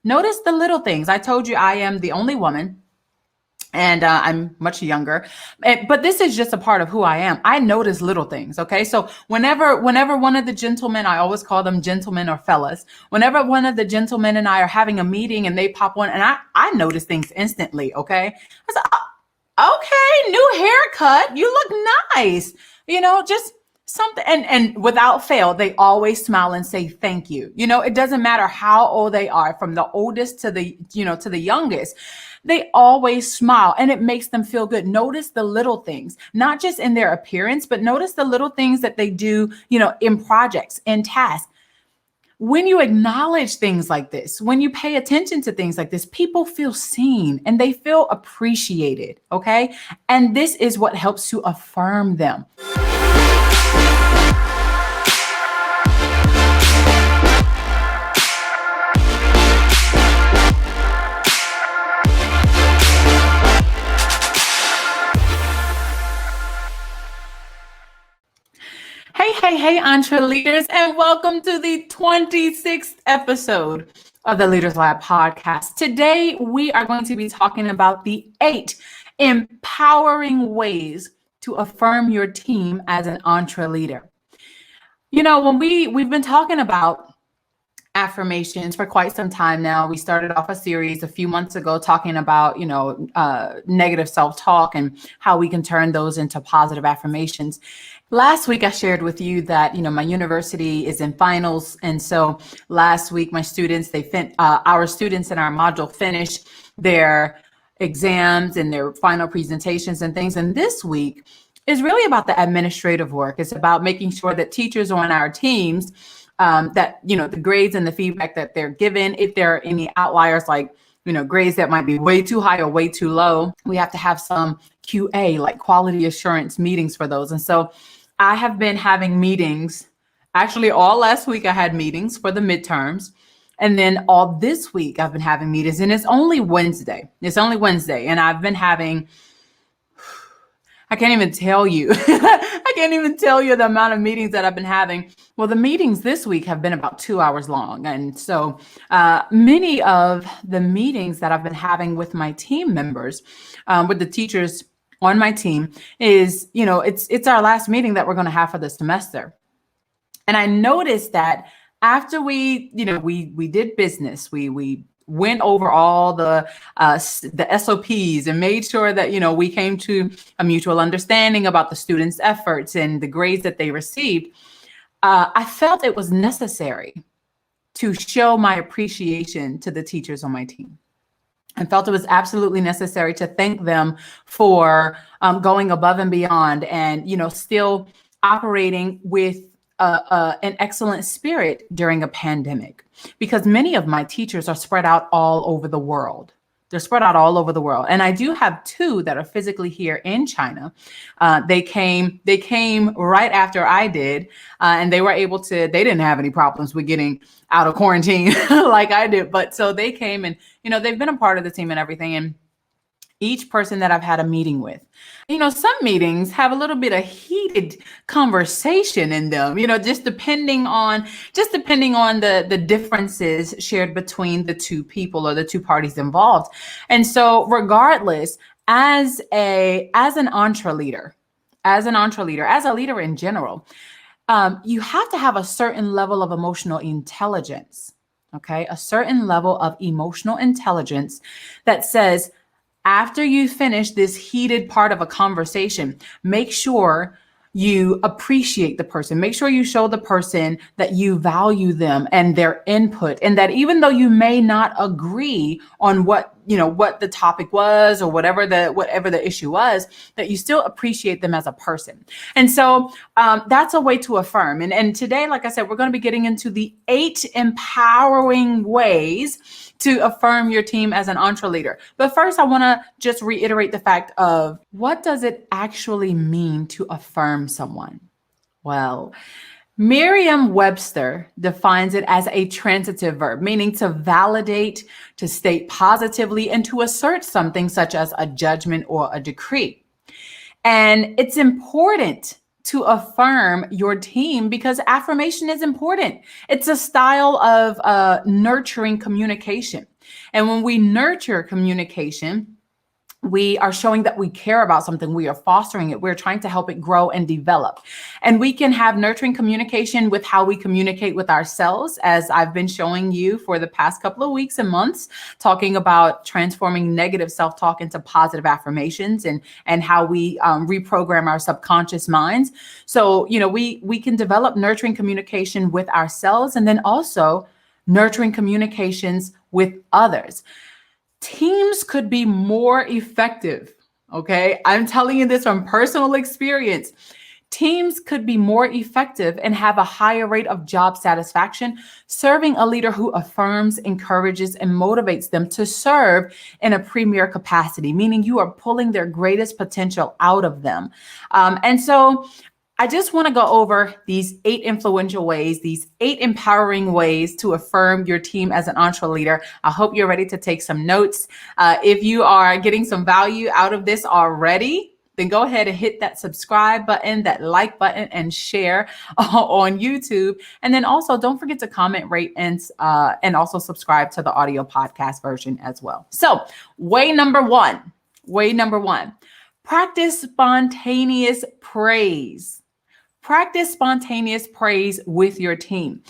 Notice the little things. I told you I am the only woman, and I'm much younger, but this is just a part of who I am. I notice little things. Okay. So whenever one of the gentlemen, I always call them gentlemen or fellas, whenever one of the gentlemen and I are having a meeting and they pop on, and I notice things instantly. Okay. I said, okay, new haircut. You look nice. Just something. And without fail, they always smile and say, thank you. It doesn't matter how old they are, from the oldest to the youngest. They always smile, and it makes them feel good. Notice the little things, not just in their appearance, but notice the little things that they do, in projects, in tasks. When you acknowledge things like this, when you pay attention to things like this, people feel seen and they feel appreciated. Okay. And this is what helps to affirm them. Hey, Entreleaders, and welcome to the 26th episode of the Leaders Lab podcast. Today, we are going to be talking about the 8 empowering ways to affirm your team as an Entreleader. When we've been talking about affirmations for quite some time now. We started off a series a few months ago talking about, negative self-talk and how we can turn those into positive affirmations. Last week, I shared with you that, my university is in finals. And so last week, our students in our module finished their exams and their final presentations and things. And this week is really about the administrative work. It's about making sure that teachers on our teams, that, the grades and the feedback that they're given, if there are any outliers, like, grades that might be way too high or way too low, we have to have some QA, like quality assurance meetings for those. And so I have been having meetings. Actually, all last week I had meetings for the midterms. And then all this week I've been having meetings, and it's only Wednesday. And I've been having, I can't even tell you. I can't even tell you the amount of meetings that I've been having. Well, the meetings this week have been about 2 hours long. And so many of the meetings that I've been having with my team members, with the teachers on my team, is, it's our last meeting that we're going to have for the semester. And I noticed that after we did business, we went over all the SOPs and made sure that, we came to a mutual understanding about the students' efforts and the grades that they received. I felt it was necessary to show my appreciation to the teachers on my team. I felt it was absolutely necessary to thank them for going above and beyond and, still operating with an excellent spirit during a pandemic, because many of my teachers are spread out all over the world. And I do have 2 that are physically here in China. They came right after I did, and they were able to, they didn't have any problems with getting out of quarantine like I did. But so they came and, they've been a part of the team and everything. And each person that I've had a meeting with, some meetings have a little bit of heated conversation in them, just depending on the differences shared between the 2 people or the 2 parties involved. And so regardless, as an Entreleader, as a leader in general, you have to have a certain level of emotional intelligence, okay? A certain level of emotional intelligence that says, after you finish this heated part of a conversation, make sure you appreciate the person. Make sure you show the person that you value them and their input, and that even though you may not agree on what the topic was or whatever the issue was, that you still appreciate them as a person. And so that's a way to affirm. And today, like I said, we're going to be getting into the 8 empowering ways to affirm your team as an Entreleader. But first, I want to just reiterate the fact of, what does it actually mean to affirm someone? Well, Merriam-Webster defines it as a transitive verb, meaning to validate, to state positively, and to assert something such as a judgment or a decree. And it's important to affirm your team because affirmation is important. It's a style of nurturing communication. And when we nurture communication, we are showing that we care about something. We are fostering it. We're trying to help it grow and develop. And we can have nurturing communication with how we communicate with ourselves, as I've been showing you for the past couple of weeks and months, talking about transforming negative self-talk into positive affirmations and how we reprogram our subconscious minds. So, we can develop nurturing communication with ourselves and then also nurturing communications with others. Teams could be more effective. Okay. I'm telling you this from personal experience. Teams could be more effective and have a higher rate of job satisfaction, serving a leader who affirms, encourages, and motivates them to serve in a premier capacity, meaning you are pulling their greatest potential out of them. And so I just want to go over these 8 influential ways, these 8 empowering ways to affirm your team as an Entreleader. I hope you're ready to take some notes. If you are getting some value out of this already, then go ahead and hit that subscribe button, that like button, and share on YouTube. And then also don't forget to comment, rate, and also subscribe to the audio podcast version as well. So way number one, practice spontaneous praise. Practice spontaneous praise with your team.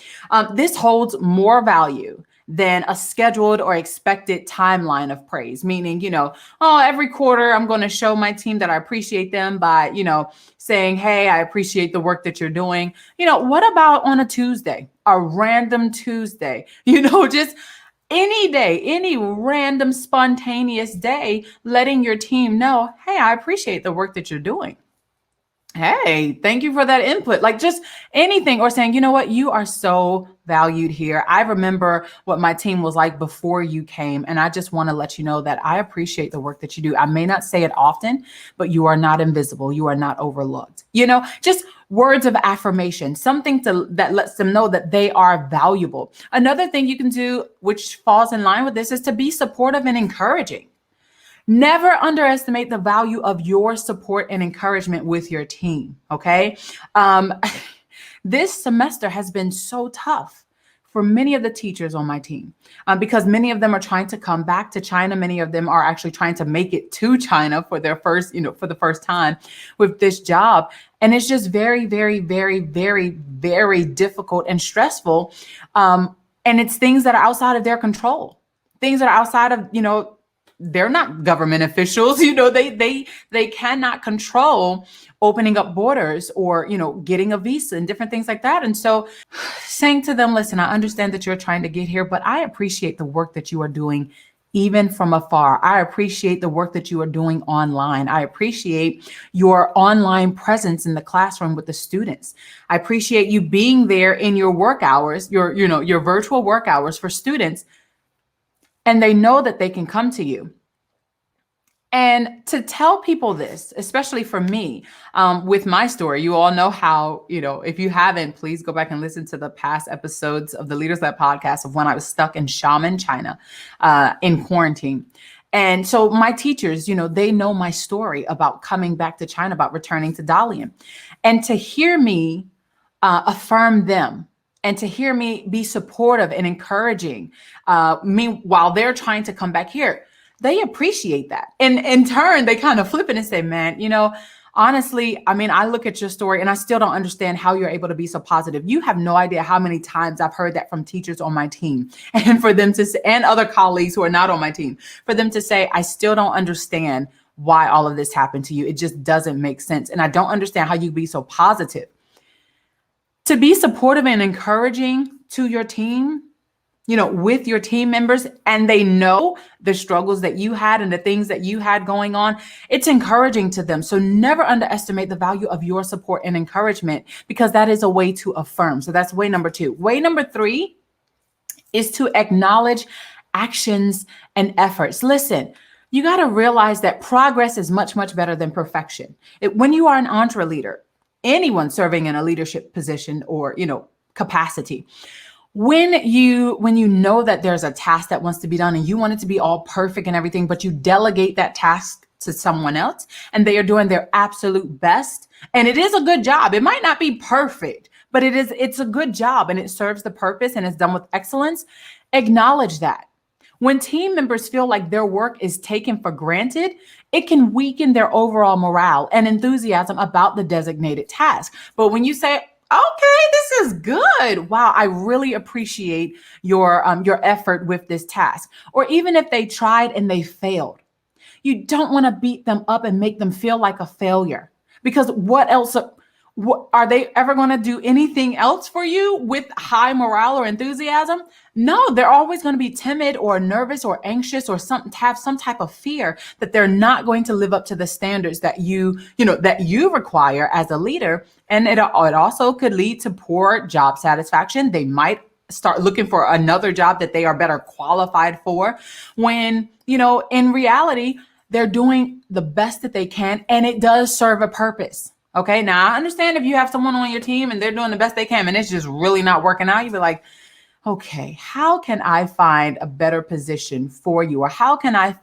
This holds more value than a scheduled or expected timeline of praise, meaning, every quarter I'm going to show my team that I appreciate them by, saying, hey, I appreciate the work that you're doing. What about on a Tuesday, a random Tuesday, just any day, any random spontaneous day, letting your team know, hey, I appreciate the work that you're doing. Hey, thank you for that input. Like just anything, or saying, you know what, you are so valued here. I remember what my team was like before you came. And I just want to let you know that I appreciate the work that you do. I may not say it often, but you are not invisible. You are not overlooked. Just words of affirmation, something that lets them know that they are valuable. Another thing you can do, which falls in line with this, is to be supportive and encouraging. Never underestimate the value of your support and encouragement with your team, okay? This semester has been so tough for many of the teachers on my team because many of them are trying to come back to China. Many of them are actually trying to make it to China for their first, for the first time with this job. And it's just very, very, very, very, very difficult and stressful. And it's things that are outside of their control, things that are outside of, they're not government officials, they cannot control opening up borders or, getting a visa and different things like that. And so saying to them, listen, I understand that you're trying to get here, but I appreciate the work that you are doing even from afar. I appreciate the work that you are doing online. I appreciate your online presence in the classroom with the students. I appreciate you being there in your work hours, your virtual work hours for students. And they know that they can come to you. And to tell people this, especially for me, with my story, you all know how, if you haven't, please go back and listen to the past episodes of the Leaders Lab podcast of when I was stuck in Xiamen, China, in quarantine. And so my teachers, they know my story about coming back to China, about returning to Dalian. And to hear me affirm them, and to hear me be supportive and encouraging me while they're trying to come back here, they appreciate that. And in turn, they kind of flip it and say, man, honestly, I look at your story and I still don't understand how you're able to be so positive. You have no idea how many times I've heard that from teachers on my team, and for them to say, and other colleagues who are not on my team, for them to say, I still don't understand why all of this happened to you. It just doesn't make sense. And I don't understand how you be so positive. To be supportive and encouraging to your team, with your team members, and they know the struggles that you had and the things that you had going on, it's encouraging to them. So never underestimate the value of your support and encouragement, because that is a way to affirm. So that's way number 2. Way number 3 is to acknowledge actions and efforts. Listen, you got to realize that progress is much, much better than perfection. When you are an Entreleader, anyone serving in a leadership position or, capacity, when you know that there's a task that wants to be done and you want it to be all perfect and everything, but you delegate that task to someone else and they are doing their absolute best, and it is a good job. It might not be perfect, but it's a good job and it serves the purpose and it's done with excellence. Acknowledge that. When team members feel like their work is taken for granted, it can weaken their overall morale and enthusiasm about the designated task. But when you say, okay, this is good. Wow, I really appreciate your effort with this task. Or even if they tried and they failed, you don't want to beat them up and make them feel like a failure, because what else? Are they ever going to do anything else for you with high morale or enthusiasm? No, they're always going to be timid or nervous or anxious or have some type of fear that they're not going to live up to the standards that you require as a leader. And it also could lead to poor job satisfaction. They might start looking for another job that they are better qualified for, when, in reality, they're doing the best that they can and it does serve a purpose. Okay, now I understand if you have someone on your team and they're doing the best they can and it's just really not working out, you'd be like, okay, how can I find a better position for you? Or how can I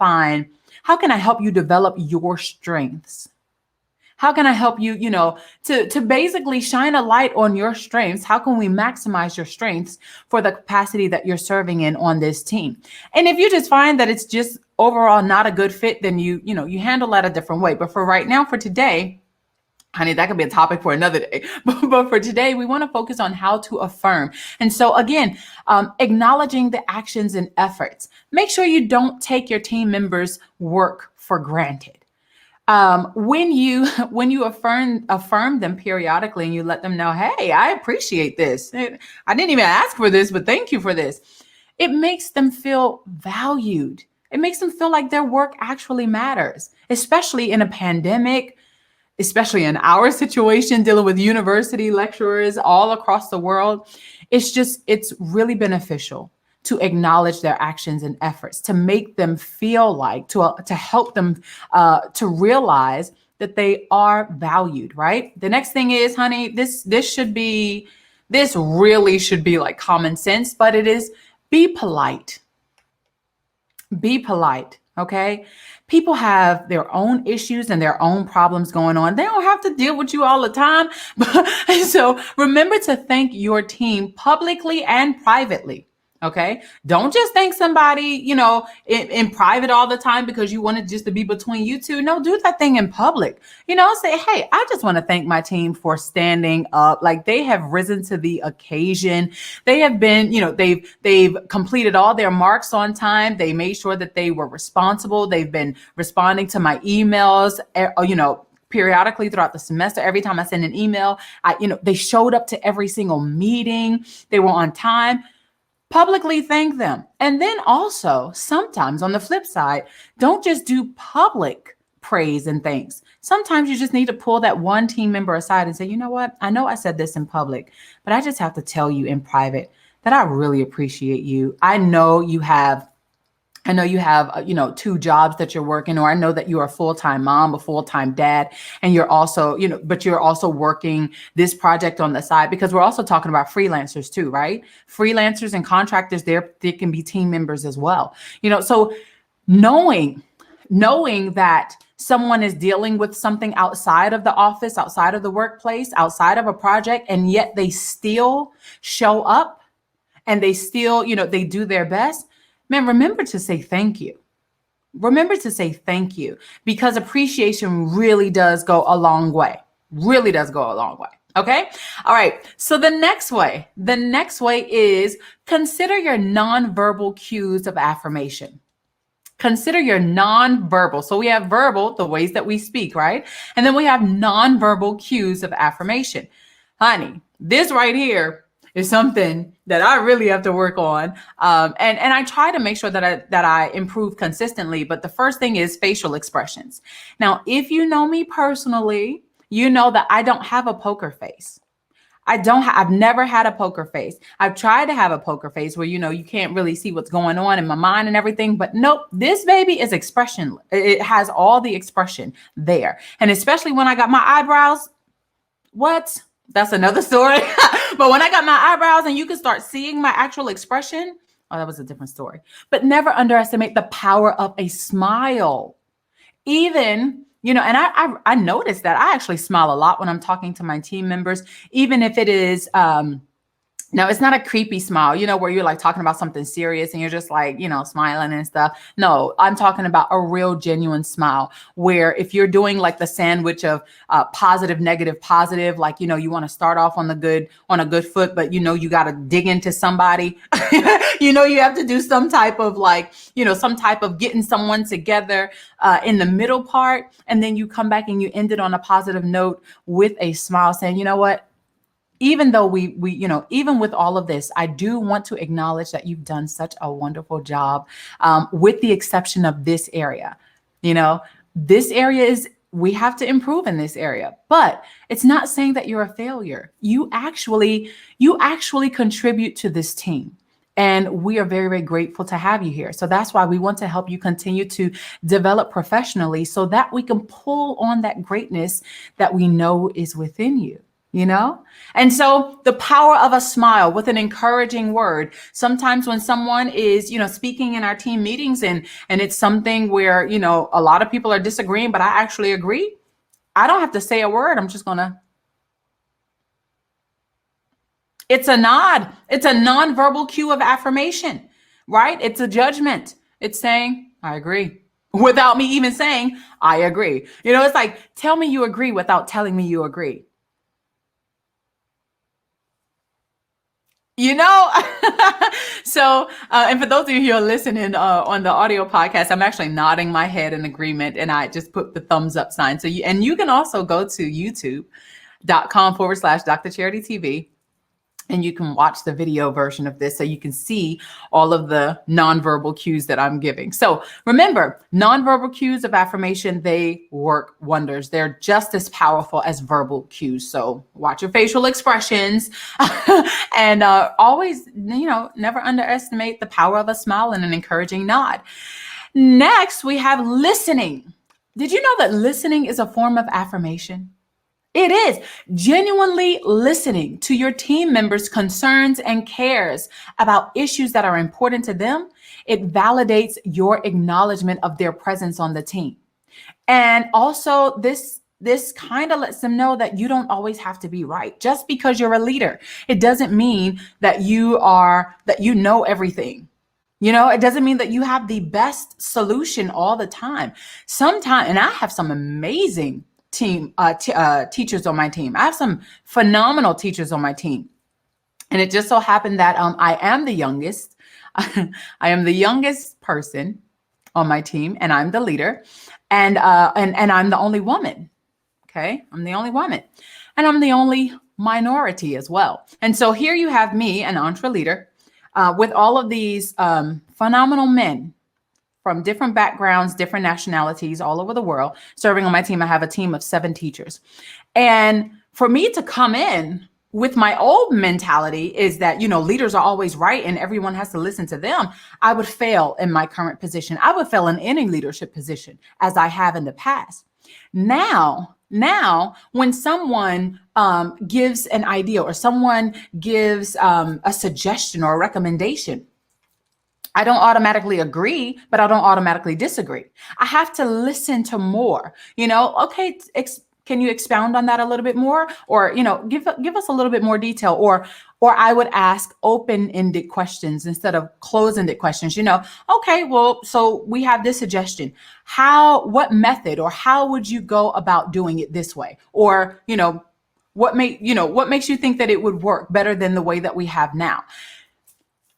help you develop your strengths? How can I help you, to basically shine a light on your strengths? How can we maximize your strengths for the capacity that you're serving in on this team? And if you just find that it's just overall not a good fit, then you handle that a different way. But for right now, for today, honey, that could be a topic for another day. But for today, we want to focus on how to affirm. And so again, acknowledging the actions and efforts. Make sure you don't take your team members' work for granted. When you affirm them periodically and you let them know, hey, I appreciate this. I didn't even ask for this, but thank you for this. It makes them feel valued. It makes them feel like their work actually matters, especially in a pandemic, especially in our situation, dealing with university lecturers all across the world. It's really beneficial to acknowledge their actions and efforts, to make them feel like, to help them to realize that they are valued, right? The next thing is, honey, this really should be like common sense, but it is, be polite. Be polite, okay? People have their own issues and their own problems going on. They don't have to deal with you all the time. So remember to thank your team publicly and privately. Okay. Don't just thank somebody, in private all the time because you want it just to be between you two. No, do that thing in public. Say, hey, I just want to thank my team for standing up. Like, they have risen to the occasion. They have been, they've completed all their marks on time. They made sure that they were responsible. They've been responding to my emails, periodically throughout the semester. Every time I send an email, they showed up to every single meeting. They were on time. Publicly thank them. And then also, sometimes on the flip side, don't just do public praise and thanks. Sometimes you just need to pull that one team member aside and say, you know what? I know I said this in public, but I just have to tell you in private that I really appreciate you. I know you have 2 jobs that you're working, or I know that you're a full-time mom, a full-time dad, and you're also, but you're also working this project on the side, because we're also talking about freelancers too, right? Freelancers and contractors, they can be team members as well. So knowing that someone is dealing with something outside of the office, outside of the workplace, outside of a project, and yet they still show up and they still, they do their best. Man, remember to say thank you. Remember to say thank you, because appreciation really does go a long way. Really does go a long way. Okay. All right. So the next way is consider your nonverbal cues of affirmation. Consider your nonverbal. So we have verbal, the ways that we speak, right? And then we have nonverbal cues of affirmation. Honey, this right here is something that I really have to work on. And I try to make sure that I improve consistently. But the first thing is facial expressions. Now, if you know me personally, you know that I don't have a poker face. I've never had a poker face. I've tried to have a poker face where, you can't really see what's going on in my mind and everything, but nope, this baby is expression. It has all the expression there. And especially when I got my eyebrows, what? That's another story. But when I got my eyebrows and you can start seeing my actual expression, oh, that was a different story. But never underestimate the power of a smile. even, and I noticed that I actually smile a lot when I'm talking to my team members, even if it is, now, it's not a creepy smile, where you're like talking about something serious and you're just like, smiling and stuff. No, I'm talking about a real genuine smile where if you're doing like the sandwich of positive, negative, positive, like, you want to start off on a good foot, but you got to dig into somebody, you have to do some type of like, some type of getting someone together in the middle part. And then you come back and you end it on a positive note with a smile saying, you know what? Even though we, even with all of this, I do want to acknowledge that you've done such a wonderful job, with the exception of this area. This area we have to improve in this area, but it's not saying that you're a failure. You actually contribute to this team. And we are very, very grateful to have you here. So that's why we want to help you continue to develop professionally so that we can pull on that greatness that we know is within you. And so the power of a smile with an encouraging word. Sometimes when someone is, speaking in our team meetings and it's something where, a lot of people are disagreeing, but I actually agree. I don't have to say a word. I'm just it's a nod. It's a nonverbal cue of affirmation, right? It's a judgment. It's saying, I agree, without me even saying, I agree. It's like, tell me you agree without telling me you agree. So, and for those of you who are listening on the audio podcast, I'm actually nodding my head in agreement, and I just put the thumbs up sign. So you can also go to youtube.com/DrCharityTV. And you can watch the video version of this so you can see all of the nonverbal cues that I'm giving. So remember, nonverbal cues of affirmation, they work wonders. They're just as powerful as verbal cues. So watch your facial expressions and always, never underestimate the power of a smile and an encouraging nod. Next, we have listening. Did you know that listening is a form of affirmation? It is genuinely listening to your team members' concerns and cares about issues that are important to them. It validates your acknowledgement of their presence on the team. And also this kind of lets them know that you don't always have to be right. Just because you're a leader, it doesn't mean that you know everything. It doesn't mean that you have the best solution all the time. Sometimes, and I have some amazing teachers on my team. I have some phenomenal teachers on my team. And it just so happened that I am the youngest. I am the youngest person on my team, and I'm the leader. And I'm the only woman. Okay. I'm the only woman. And I'm the only minority as well. And so here you have me, an Entreleader, with all of these phenomenal men from different backgrounds, different nationalities all over the world serving on my team. I have a team of 7 teachers. And for me to come in with my old mentality is that, leaders are always right and everyone has to listen to them. I would fail in my current position. I would fail in any leadership position as I have in the past. Now, when someone gives an idea or someone gives a suggestion or a recommendation, I don't automatically agree, but I don't automatically disagree. I have to listen to more, okay, can you expound on that a little bit more? Or, give us a little bit more detail, or I would ask open-ended questions instead of closed-ended questions, okay, well, so we have this suggestion. What method or how would you go about doing it this way? Or, what makes you think that it would work better than the way that we have now?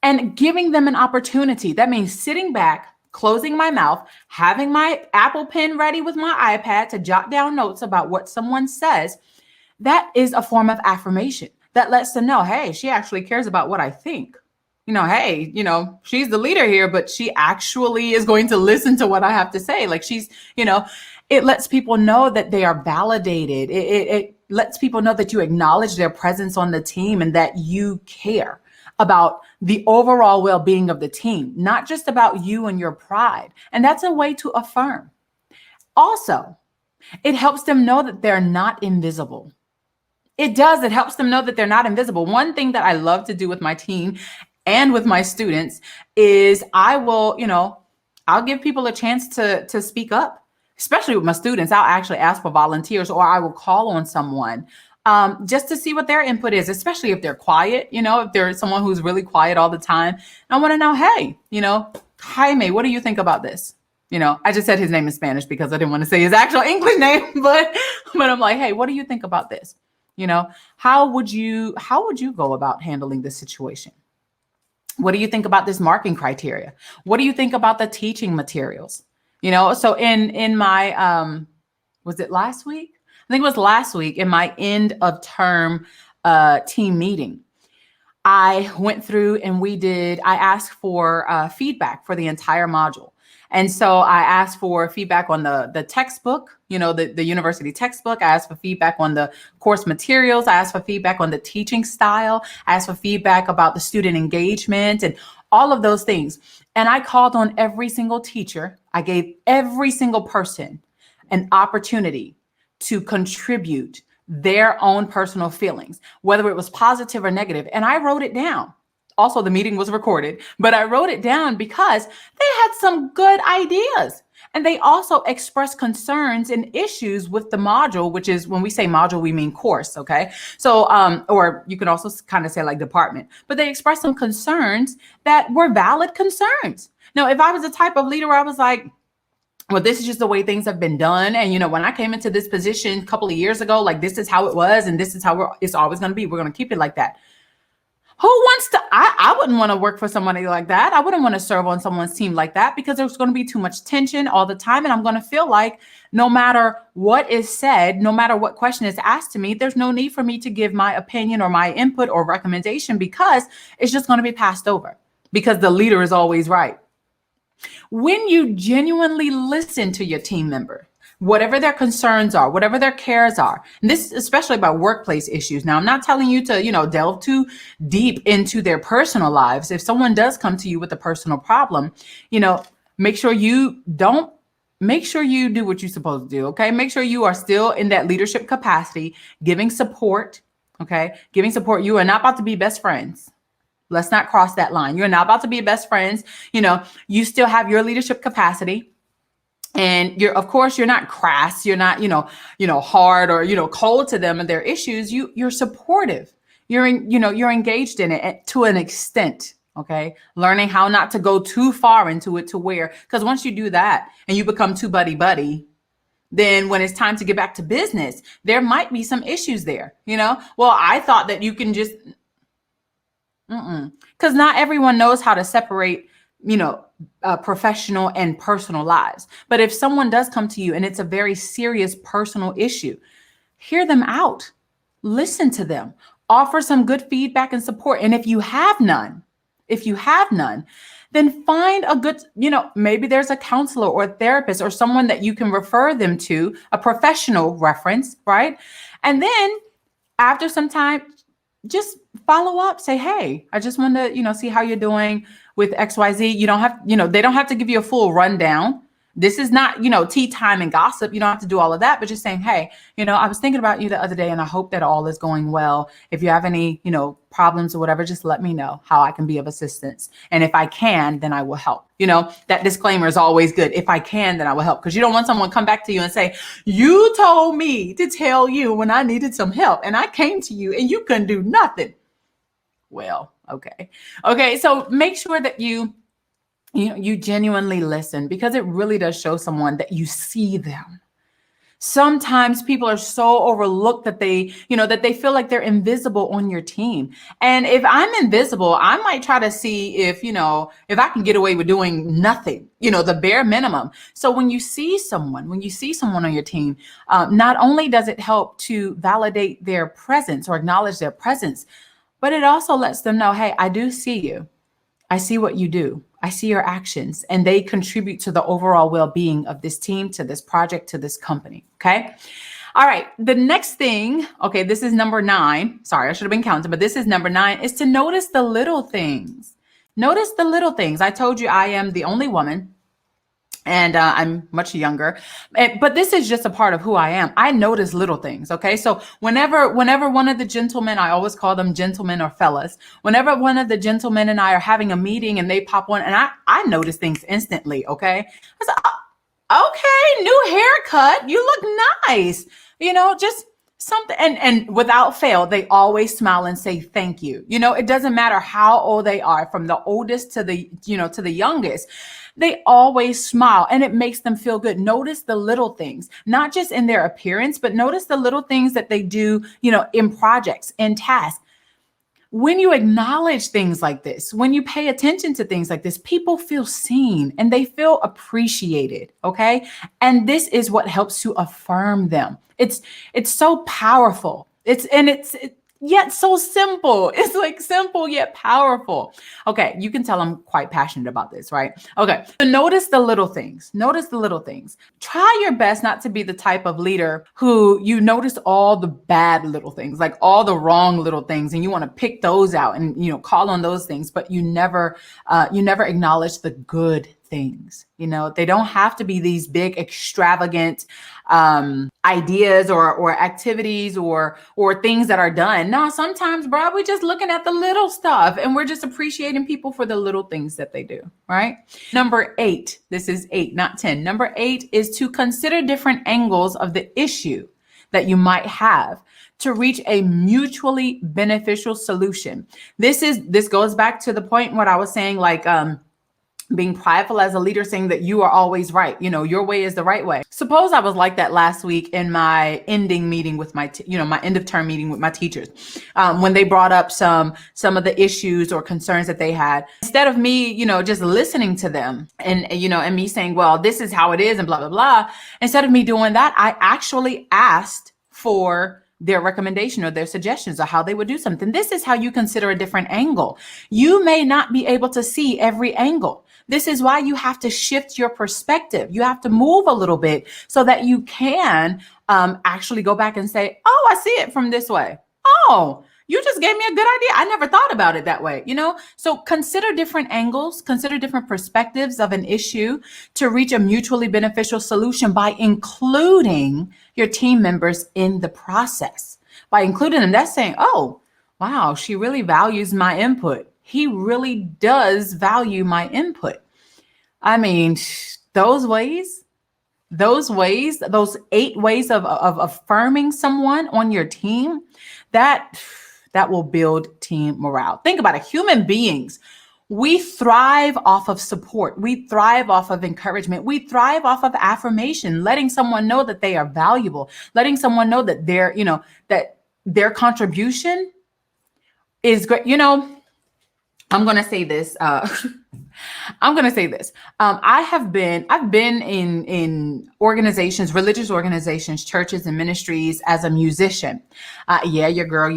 And giving them an opportunity. That means sitting back, closing my mouth, having my Apple Pen ready with my iPad to jot down notes about what someone says. That is a form of affirmation that lets them know, hey, she actually cares about what I think. Hey, she's the leader here, but she actually is going to listen to what I have to say. Like it lets people know that they are validated. It lets people know that you acknowledge their presence on the team and that you care about the overall well-being of the team, not just about you and your pride. And that's a way to affirm. Also, it helps them know that they're not invisible. It does. It helps them know that they're not invisible. One thing that I love to do with my team and with my students is I'll give people a chance to speak up. especially with my students, I'll actually ask for volunteers, or I will call on someone just to see what their input is, especially if they're quiet, if there's someone who's really quiet all the time. I want to know, hey, Jaime, what do you think about this? I just said his name in Spanish because I didn't want to say his actual English name, but I'm like, hey, what do you think about this? How would you go about handling this situation? What do you think about this marking criteria? What do you think about the teaching materials? So in my, was it last week? I think it was last week in my end of term team meeting. I went through and I asked for feedback for the entire module. And so I asked for feedback on the textbook, the university textbook. I asked for feedback on the course materials. I asked for feedback on the teaching style. I asked for feedback about the student engagement and all of those things. And I called on every single teacher. I gave every single person an opportunity to contribute their own personal feelings, whether it was positive or negative. And I wrote it down. Also, the meeting was recorded, but I wrote it down because they had some good ideas. And they also expressed concerns and issues with the module, which is, when we say module, we mean course. Okay. So, or you can also kind of say like department, but they expressed some concerns that were valid concerns. Now, if I was the type of leader where I was like, well, this is just the way things have been done. And, when I came into this position a couple of years ago, like, this is how it was, and this is how it's always going to be. We're going to keep it like that. Who wants to, I wouldn't want to work for somebody like that. I wouldn't want to serve on someone's team like that, because there's going to be too much tension all the time. And I'm going to feel like no matter what is said, no matter what question is asked to me, there's no need for me to give my opinion or my input or recommendation, because it's just going to be passed over, because the leader is always right. When you genuinely listen to your team member, whatever their concerns are, whatever their cares are, and this is especially about workplace issues. Now, I'm not telling you to, delve too deep into their personal lives. If someone does come to you with a personal problem, make sure you do what you're supposed to do. Okay. Make sure you are still in that leadership capacity, giving support. Okay. Giving support. You are not about to be best friends. Let's not cross that line. You're not about to be best friends. You still have your leadership capacity. And of course, you're not crass. You're not, hard or, cold to them and their issues. You're supportive. You're engaged in it to an extent. Okay. Learning how not to go too far into it because once you do that and you become too buddy, then when it's time to get back to business, there might be some issues there. Well, I thought that you can just, because not everyone knows how to separate, professional and personal lives. But if someone does come to you and it's a very serious personal issue, hear them out, listen to them, offer some good feedback and support. And if you have none, then find a good, maybe there's a counselor or a therapist or someone that you can refer them to, a professional reference, right? And then after some time, just follow up, say, hey, I just want to, see how you're doing with XYZ. You don't have, they don't have to give you a full rundown. This is not, tea time and gossip. You don't have to do all of that, but just saying, hey, I was thinking about you the other day and I hope that all is going well. If you have any, problems or whatever, just let me know how I can be of assistance. And if I can, then I will help. That disclaimer is always good. If I can, then I will help. Because you don't want someone to come back to you and say, you told me to tell you when I needed some help and I came to you and you couldn't do nothing. Well, okay. Okay. So make sure that you genuinely listen, because it really does show someone that you see them. Sometimes people are so overlooked that they feel like they're invisible on your team. And if I'm invisible, I might try to see if I can get away with doing nothing, the bare minimum. So when you see someone on your team, not only does it help to validate their presence or acknowledge their presence, but it also lets them know, hey, I do see you. I see what you do. I see your actions, and they contribute to the overall well-being of this team, to this project, to this company. Okay. All right. The next thing, okay, this is number 9. Sorry, I should have been counting, but this is number 9, is to notice the little things. Notice the little things. I told you I am the only woman, and I'm much younger, but this is just a part of who I am. I notice little things. Okay. So whenever one of the gentlemen, I always call them gentlemen or fellas, whenever one of the gentlemen and I are having a meeting and they pop on, and I notice things instantly. Okay. I said, oh, okay. hey, new haircut. You look nice. Just something. And without fail, they always smile and say thank you. It doesn't matter how old they are, from the oldest to the youngest. They always smile, and it makes them feel good. Notice the little things, not just in their appearance, but notice the little things that they do, in projects, in tasks. When you acknowledge things like this, when you pay attention to things like this, people feel seen and they feel appreciated. Okay. And this is what helps to affirm them. It's so powerful. It's yet so simple. It's like simple yet powerful. Okay, you can tell I'm quite passionate about this, right? Okay, so notice the little things. Notice the little things. Try your best not to be the type of leader who you notice all the bad little things, like all the wrong little things, and you want to pick those out and call on those things, but you never acknowledge the good things. They don't have to be these big, extravagant ideas or activities or things that are done. No, sometimes, bro, we're just looking at the little stuff and we're just appreciating people for the little things that they do, right? Number 8, this is 8, not 10. Number 8 is to consider different angles of the issue that you might have to reach a mutually beneficial solution. This goes back to the point what I was saying, like, being prideful as a leader, saying that you are always right. Your way is the right way. Suppose I was like that last week in my ending meeting with my end of term meeting with my teachers, when they brought up some of the issues or concerns that they had. Instead of me, just listening to them and me saying, well, this is how it is and blah, blah, blah. Instead of me doing that, I actually asked for their recommendation or their suggestions of how they would do something. This is how you consider a different angle. You may not be able to see every angle. This is why you have to shift your perspective. You have to move a little bit so that you can actually go back and say, oh, I see it from this way. Oh, you just gave me a good idea. I never thought about it that way. So consider different angles, consider different perspectives of an issue to reach a mutually beneficial solution by including your team members in the process. By including them, that's saying, oh, wow, she really values my input. He really does value my input. I mean, those 8 ways of affirming someone on your team, that will build team morale. Think about it. Human beings, we thrive off of support. We thrive off of encouragement. We thrive off of affirmation, letting someone know that they are valuable, letting someone know that that their contribution is great. I'm going to say this. I've been in organizations, religious organizations, churches and ministries as a musician. Yeah, your girl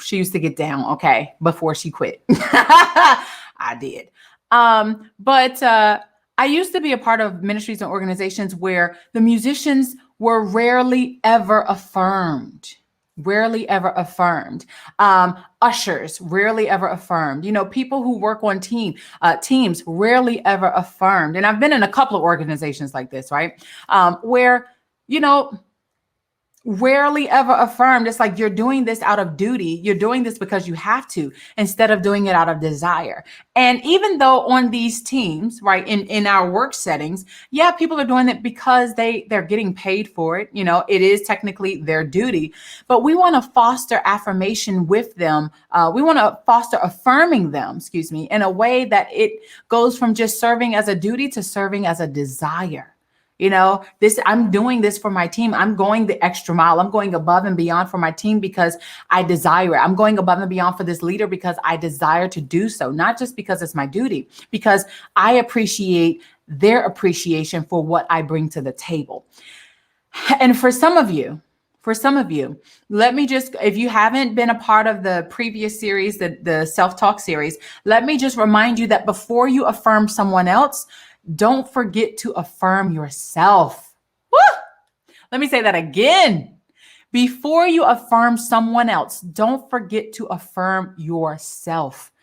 she used to get down. Okay. Before she quit. I did. But I used to be a part of ministries and organizations where the musicians were rarely ever affirmed. Ushers, rarely ever affirmed. People who work on teams, rarely ever affirmed. And I've been in a couple of organizations like this, right? Where, rarely ever affirmed. It's like you're doing this out of duty. You're doing this because you have to, instead of doing it out of desire. And even though on these teams, right, in our work settings, yeah, people are doing it because they're getting paid for it. It is technically their duty, but we want to foster affirmation with them. We want to foster affirming them, in a way that it goes from just serving as a duty to serving as a desire. I'm doing this for my team. I'm going the extra mile. I'm going above and beyond for my team because I desire it. I'm going above and beyond for this leader because I desire to do so, not just because it's my duty, because I appreciate their appreciation for what I bring to the table. And for some of you, let me just, if you haven't been a part of the previous series, the self-talk series, let me just remind you that before you affirm someone else, don't forget to affirm yourself. Woo! Let me say that again. Before you affirm someone else, don't forget to affirm yourself.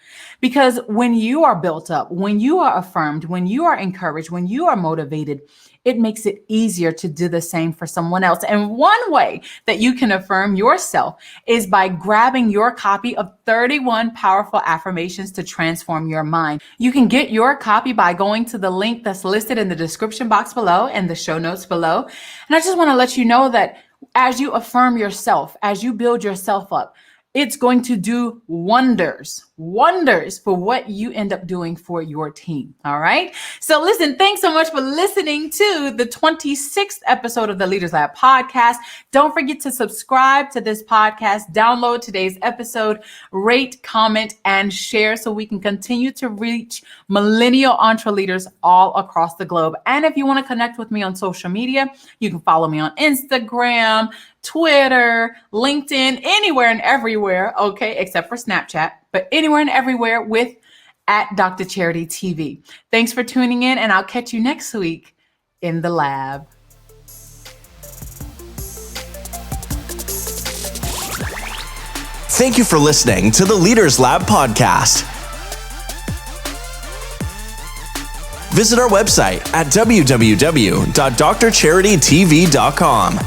Because when you are built up, when you are affirmed, when you are encouraged, when you are motivated, it makes it easier to do the same for someone else. And one way that you can affirm yourself is by grabbing your copy of 31 powerful affirmations to transform your mind. You can get your copy by going to the link that's listed in the description box below and the show notes below. And I just want to let you know that as you affirm yourself, as you build yourself up, it's going to do wonders for what you end up doing for your team. All right. So listen, thanks so much for listening to the 26th episode of the Leaders Lab podcast. Don't forget to subscribe to this podcast, download today's episode, rate, comment, and share so we can continue to reach millennial entreleaders all across the globe. And if you want to connect with me on social media, you can follow me on Instagram, Twitter, LinkedIn, anywhere and everywhere, okay, except for Snapchat, but anywhere and everywhere with @DrCharityTV. Thanks for tuning in, and I'll catch you next week in the lab. Thank you for listening to the Leaders Lab podcast. Visit our website at www.drcharitytv.com.